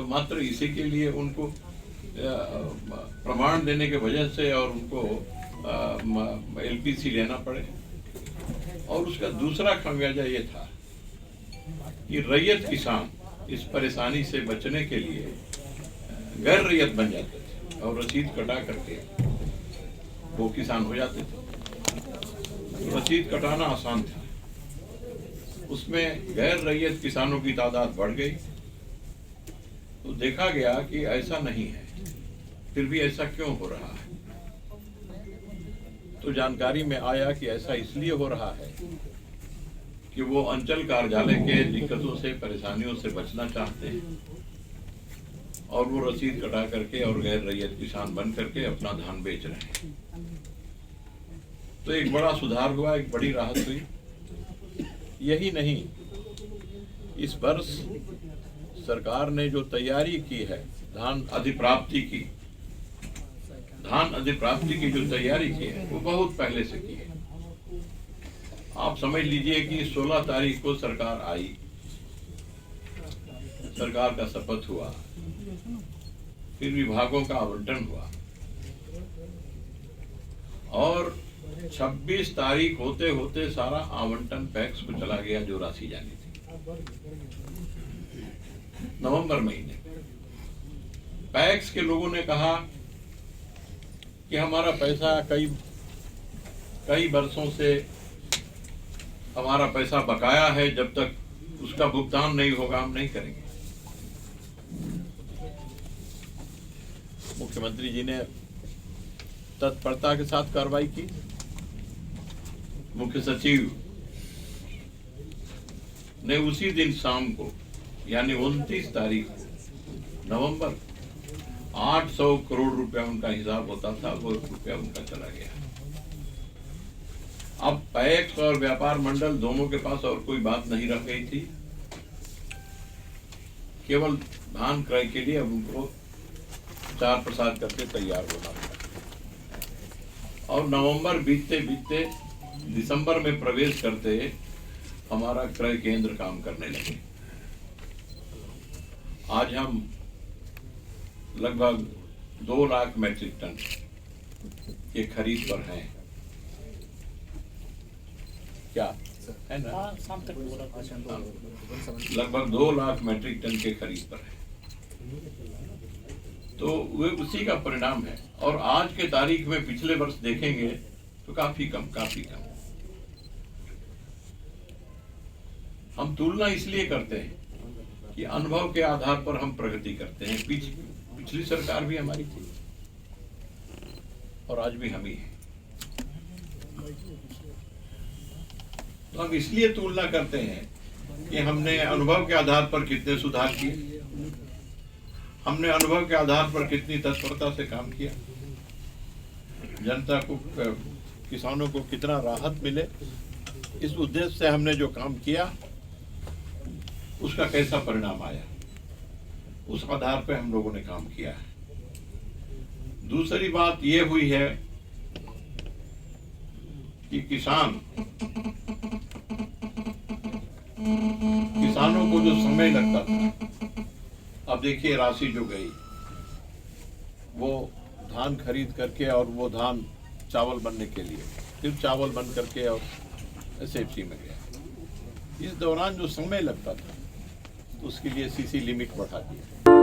तो मात्र इसी के लिए उनको प्रमाण देने के वजह से और उनको एलपीसी लेना पड़े। और उसका दूसरा खमियाजा ये था कि रैयत किसान इस परेशानी से बचने के लिए गैर रैयत बन जाते थे और रसीद कटा करके वो किसान हो जाते थे। तो रसीद कटाना आसान था, उसमें गैर रैयत किसानों की तादाद बढ़ गई। तो देखा गया कि ऐसा नहीं है, फिर भी ऐसा क्यों हो रहा है? तो जानकारी में आया कि ऐसा इसलिए हो रहा है कि वो अंचल कार्यालय के दिक्कतों से, परेशानियों से बचना चाहते हैं और वो रसीद कटा करके और गैर रैयत किसान बन करके अपना धान बेच रहे हैं। तो एक बड़ा सुधार हुआ, एक बड़ी राहत हुई। यही नहीं, इस वर्ष सरकार ने जो तैयारी की है धान अधिप्राप्ति की जो तैयारी की है वो बहुत पहले से की है। आप समझ लीजिए कि 16 तारीख को सरकार आई, सरकार का शपथ हुआ, फिर विभागों का आवंटन हुआ और 26 तारीख होते होते सारा आवंटन पैक्स को चला गया जो राशि जानी थी। नवंबर महीने पैक्स के लोगों ने कहा कि हमारा पैसा कई वर्षों से हमारा पैसा बकाया है, जब तक उसका भुगतान नहीं होगा हम नहीं करेंगे। मुख्यमंत्री जी ने तत्परता के साथ कार्रवाई की। मुख्य सचिव ने उसी दिन शाम को यानी 29 तारीख नवंबर 800 करोड़ रुपया उनका हिसाब होता था, वो रुपया उनका चला गया। अब पैक्स और व्यापार मंडल दोनों के पास और कोई बात नहीं रह गई थी, केवल धान क्रय के लिए अब उनको प्रचार प्रसार करके तैयार होना था। और नवंबर बीतते बीतते दिसंबर में प्रवेश करते हमारा क्रय केंद्र काम करने लगे। आज हम लगभग 2 लाख मैट्रिक टन के खरीद पर हैं। क्या है ना, लगभग 2 लाख मैट्रिक टन के खरीद पर है। तो वे उसी का परिणाम है। और आज के तारीख में पिछले वर्ष देखेंगे तो काफी कम। हम तुलना इसलिए करते हैं कि अनुभव के आधार पर हम प्रगति करते हैं। पिछली सरकार भी हमारी थी और आज भी हम ही हैं। तो हम इसलिए तुलना करते हैं कि हमने अनुभव के आधार पर कितने सुधार किए, हमने अनुभव के आधार पर कितनी तत्परता से काम किया, जनता को, किसानों को कितना राहत मिले, इस उद्देश्य से हमने जो काम किया उसका कैसा परिणाम आया, उस आधार पर हम लोगों ने काम किया है। दूसरी बात ये हुई है कि किसानों को जो समय लगता था, अब देखिए राशि जो गई वो धान खरीद करके और वो धान चावल बनने के लिए, फिर चावल बन करके और एसएफसी में गया। इस दौरान जो समय लगता था उसके लिए सीसी लिमिट बढ़ा दिया।